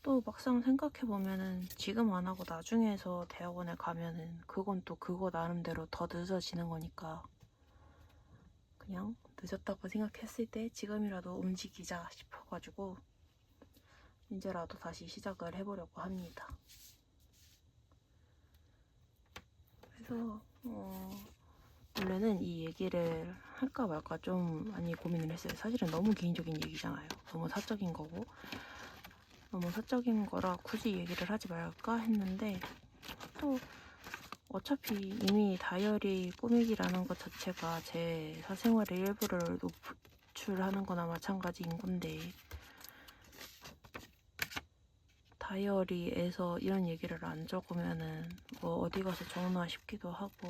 또 막상 생각해보면은 지금 안 하고 나중에서 대학원에 가면은 그건 또 그거 나름대로 더 늦어지는 거니까 그냥 늦었다고 생각했을 때 지금이라도 움직이자 싶어가지고 이제라도 다시 시작을 해보려고 합니다. 그래서 원래는 이 얘기를 할까 말까 좀 많이 고민을 했어요. 사실은 너무 개인적인 얘기잖아요. 너무 사적인 거고 너무 사적인 거라 굳이 얘기를 하지 말까 했는데 또 어차피 이미 다이어리 꾸미기라는 것 자체가 제 사생활의 일부를 노출하는 거나 마찬가지인 건데 다이어리에서 이런 얘기를 안 적으면은 뭐 어디 가서 적나 싶기도 하고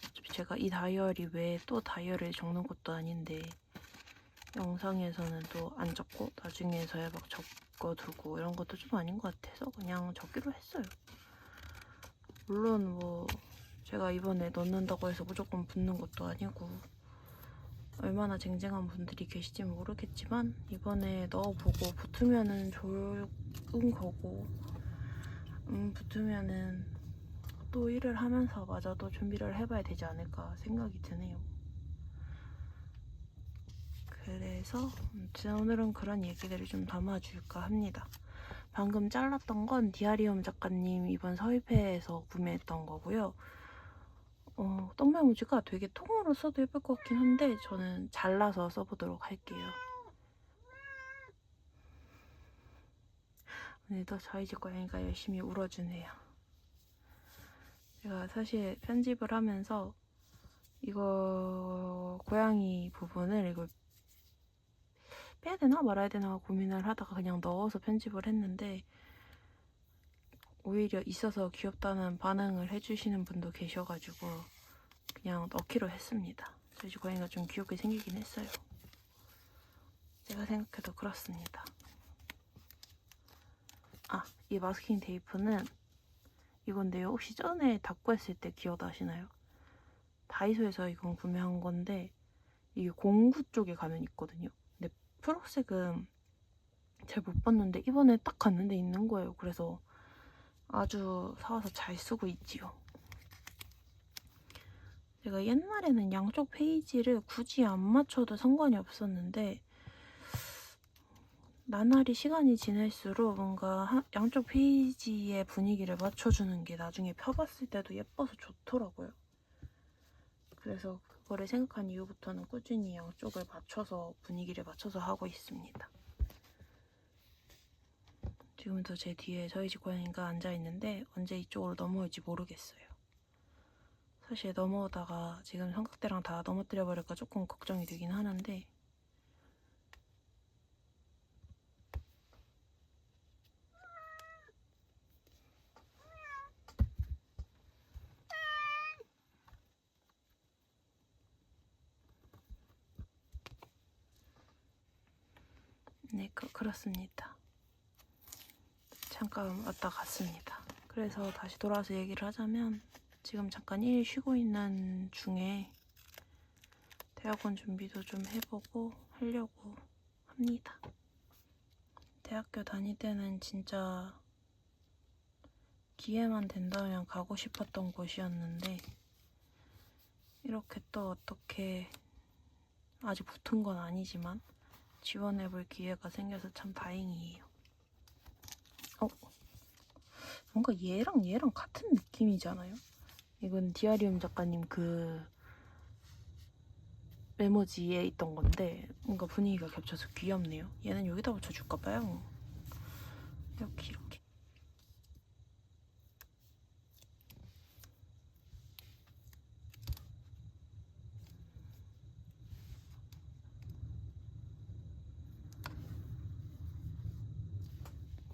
어차피 제가 이 다이어리 외에 또 다이어리를 적는 것도 아닌데 영상에서는 또 안 적고 나중에서야 막 적어두고 이런 것도 좀 아닌 것 같아서 그냥 적기로 했어요. 물론 뭐 제가 이번에 넣는다고 해서 무조건 붙는 것도 아니고 얼마나 쟁쟁한 분들이 계실지 모르겠지만 이번에 넣어보고 붙으면은 좋은 거고 붙으면은 또 일을 하면서 마저도 준비를 해봐야 되지 않을까 생각이 드네요. 그래서 오늘은 그런 얘기들을 좀 담아줄까 합니다. 방금 잘랐던 건 디아리움 작가님 이번 서울회에서 구매했던 거고요. 떡메모지가 되게 통으로 써도 예쁠 것 같긴 한데 저는 잘라서 써보도록 할게요. 오늘도 저희 집 고양이가 열심히 울어주네요. 제가 사실 편집을 하면서 이거 고양이 부분을 이걸 빼야 되나 말아야 되나 고민을 하다가 그냥 넣어서 편집을 했는데 오히려 있어서 귀엽다는 반응을 해주시는 분도 계셔가지고 그냥 넣기로 했습니다. 저희 집 고양이가 좀 귀엽게 생기긴 했어요. 제가 생각해도 그렇습니다. 이 마스킹 테이프는 이건데요. 혹시 전에 닦고 했을 때 기억나시나요? 다이소에서 이건 구매한 건데 이게 공구 쪽에 가면 있거든요. 근데 초록색은 잘 못 봤는데 이번에 딱 갔는데 있는 거예요. 그래서 아주 사와서 잘 쓰고 있지요. 제가 옛날에는 양쪽 페이지를 굳이 안 맞춰도 상관이 없었는데 나날이 시간이 지날수록 뭔가 양쪽 페이지의 분위기를 맞춰주는 게 나중에 펴봤을 때도 예뻐서 좋더라고요. 그래서 그거를 생각한 이후부터는 꾸준히 양쪽을 맞춰서 분위기를 맞춰서 하고 있습니다. 지금도 제 뒤에 저희 집 고양이가 앉아있는데 언제 이쪽으로 넘어올지 모르겠어요. 사실 넘어오다가 지금 삼각대랑 다 넘어뜨려 버릴까 조금 걱정이 되긴 하는데 네, 그렇습니다. 잠깐 왔다 갔습니다. 그래서 다시 돌아와서 얘기를 하자면 지금 잠깐 일 쉬고 있는 중에 대학원 준비도 좀 해보고 하려고 합니다. 대학교 다닐 때는 진짜 기회만 된다면 가고 싶었던 곳이었는데 이렇게 또 어떻게 아직 붙은 건 아니지만 지원해볼 기회가 생겨서 참 다행이에요. 뭔가 얘랑 같은 느낌이잖아요? 이건 디아리움 작가님 그 메모지에 있던 건데 뭔가 분위기가 겹쳐서 귀엽네요. 얘는 여기다 붙여줄까봐요. 이렇게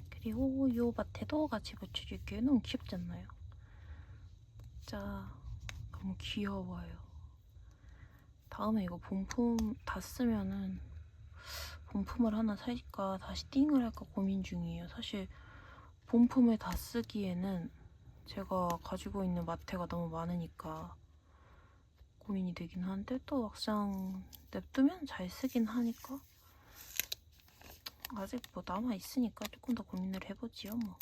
그리고 요 밭에도 같이 붙여줄게요. 너무 귀엽지 않나요? 진짜 너무 귀여워요. 다음에 이거 본품 다 쓰면은 본품을 하나 살까 다시 띵을 할까 고민 중이에요. 사실 본품을 다 쓰기에는 제가 가지고 있는 마테가 너무 많으니까 고민이 되긴 한데 또 막상 냅두면 잘 쓰긴 하니까 아직 뭐 남아있으니까 조금 더 고민을 해보지요 뭐.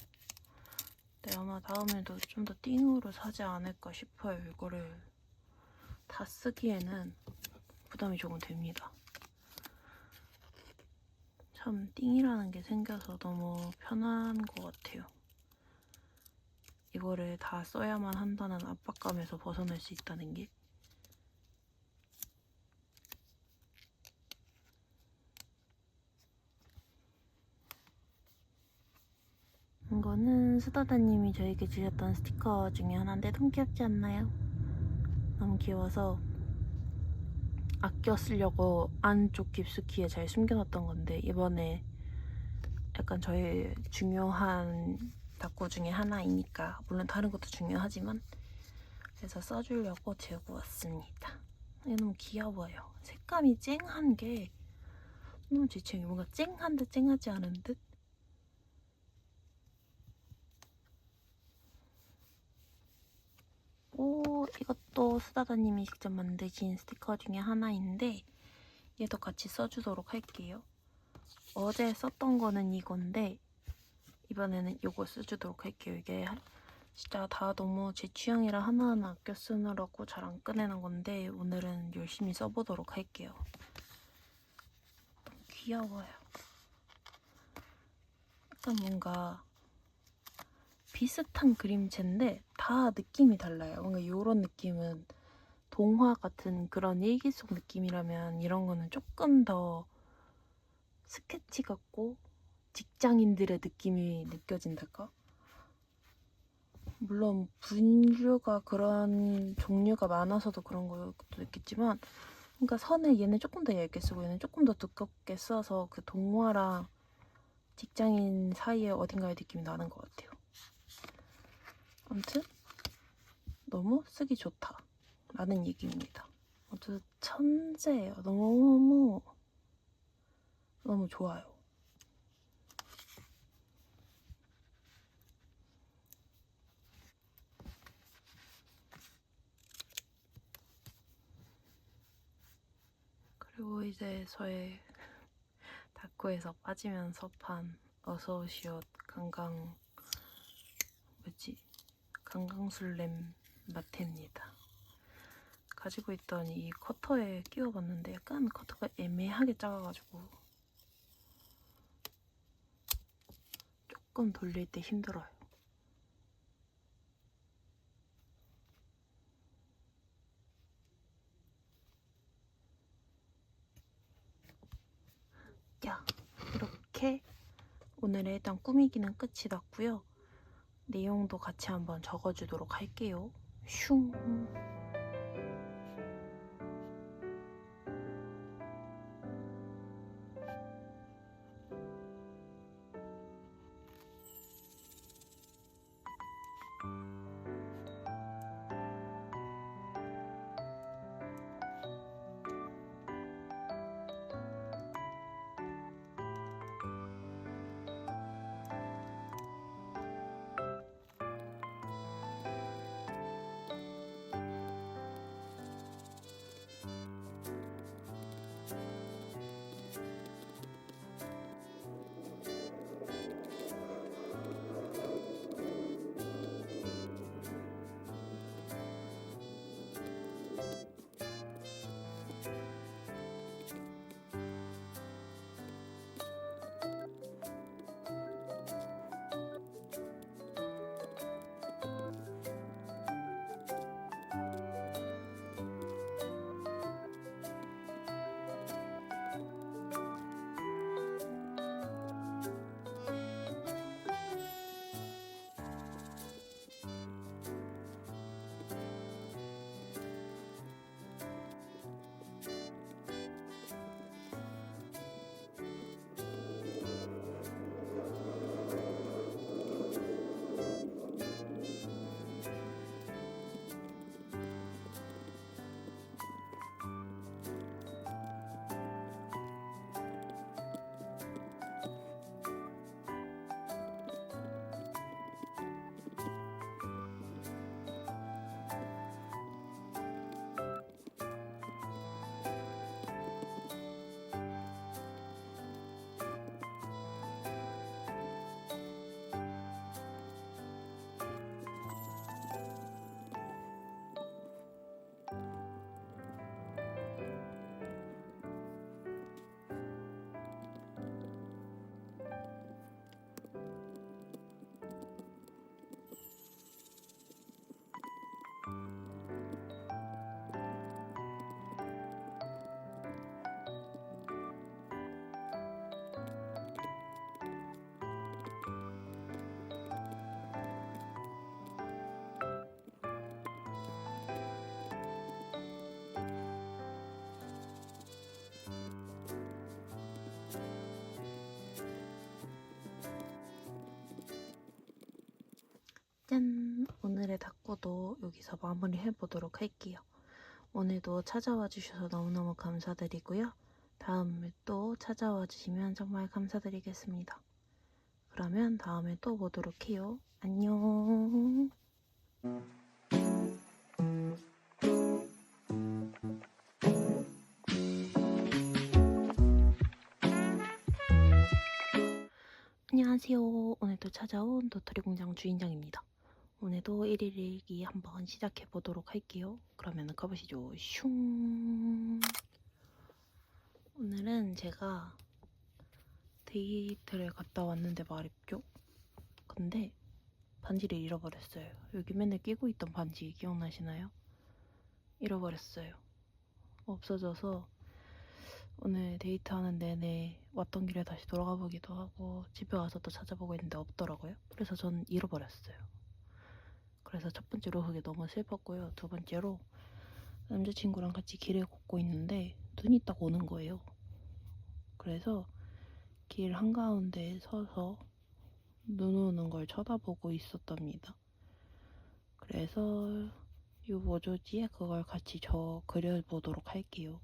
근데 아마 다음에도 좀 더 띵으로 사지 않을까 싶어요. 이거를 다 쓰기에는 부담이 조금 됩니다. 참 띵이라는 게 생겨서 너무 편한 것 같아요. 이거를 다 써야만 한다는 압박감에서 벗어날 수 있다는 게. 이거는 수다다님이 저에게 주셨던 스티커 중에 하나인데 너무 귀엽지 않나요? 너무 귀여워서 아껴 쓰려고 안쪽 깊숙이에 잘 숨겨놨던 건데 이번에 약간 저의 중요한 닭고 중에 하나이니까 물론 다른 것도 중요하지만 그래서 써주려고 들고 왔습니다. 이게 너무 귀여워요. 색감이 쨍한 게 너무 제 취향이 뭔가 쨍한 듯 쨍하지 않은 듯. 오, 이것도 수다다님이 직접 만드신 스티커 중에 하나인데 얘도 같이 써주도록 할게요. 어제 썼던 거는 이건데 이번에는 이거 써주도록 할게요. 이게 진짜 다 너무 제 취향이라 하나하나 아껴 쓰느라고 잘 안 꺼내는 건데 오늘은 열심히 써보도록 할게요. 너무 귀여워요. 약간 뭔가 비슷한 그림체인데 다 느낌이 달라요. 뭔가 이런 느낌은 동화 같은 그런 일기 속 느낌이라면 이런 거는 조금 더 스케치 같고 직장인들의 느낌이 느껴진달까? 물론 분류가 그런 종류가 많아서도 그런 것도 있겠지만 그러니까 선을 얘는 조금 더 얇게 쓰고 얘는 조금 더 두껍게 써서 그 동화랑 직장인 사이에 어딘가의 느낌이 나는 것 같아요. 아무튼 너무 쓰기 좋다 라는 얘기입니다. 아무튼 천재예요. 너무 좋아요. 그리고 이제 저의 다코에서 빠지면서 판 어서오시오 강강술렘 마테입니다. 가지고 있던 이 커터에 끼워봤는데 약간 커터가 애매하게 작아가지고 조금 돌릴 때 힘들어요. 야, 이렇게 오늘의 일단 꾸미기는 끝이 났고요. 내용도 같이 한번 적어주도록 할게요. 슝. 짠! 오늘의 닦고도 여기서 마무리해보도록 할게요. 오늘도 찾아와 주셔서 너무너무 감사드리고요. 다음에 또 찾아와 주시면 정말 감사드리겠습니다. 그러면 다음에 또 보도록 해요. 안녕! 안녕하세요. 오늘도 찾아온 도토리 공장 주인장입니다. 오늘도 1일 일기 한번 시작해보도록 할게요. 그러면 가보시죠. 슝! 오늘은 제가 데이트를 갔다 왔는데 말입죠. 근데 반지를 잃어버렸어요. 여기 맨날 끼고 있던 반지 기억나시나요? 잃어버렸어요. 없어져서 오늘 데이트하는 내내 왔던 길에 다시 돌아가 보기도 하고 집에 와서 또 찾아보고 있는데 없더라고요. 그래서 전 잃어버렸어요. 그래서 첫 번째로 그게 너무 슬펐고요. 두 번째로 남자친구랑 같이 길을 걷고 있는데 눈이 딱 오는 거예요. 그래서 길 한가운데에 서서 눈 오는 걸 쳐다보고 있었답니다. 그래서 요 모조지에 그걸 같이 그려보도록 할게요.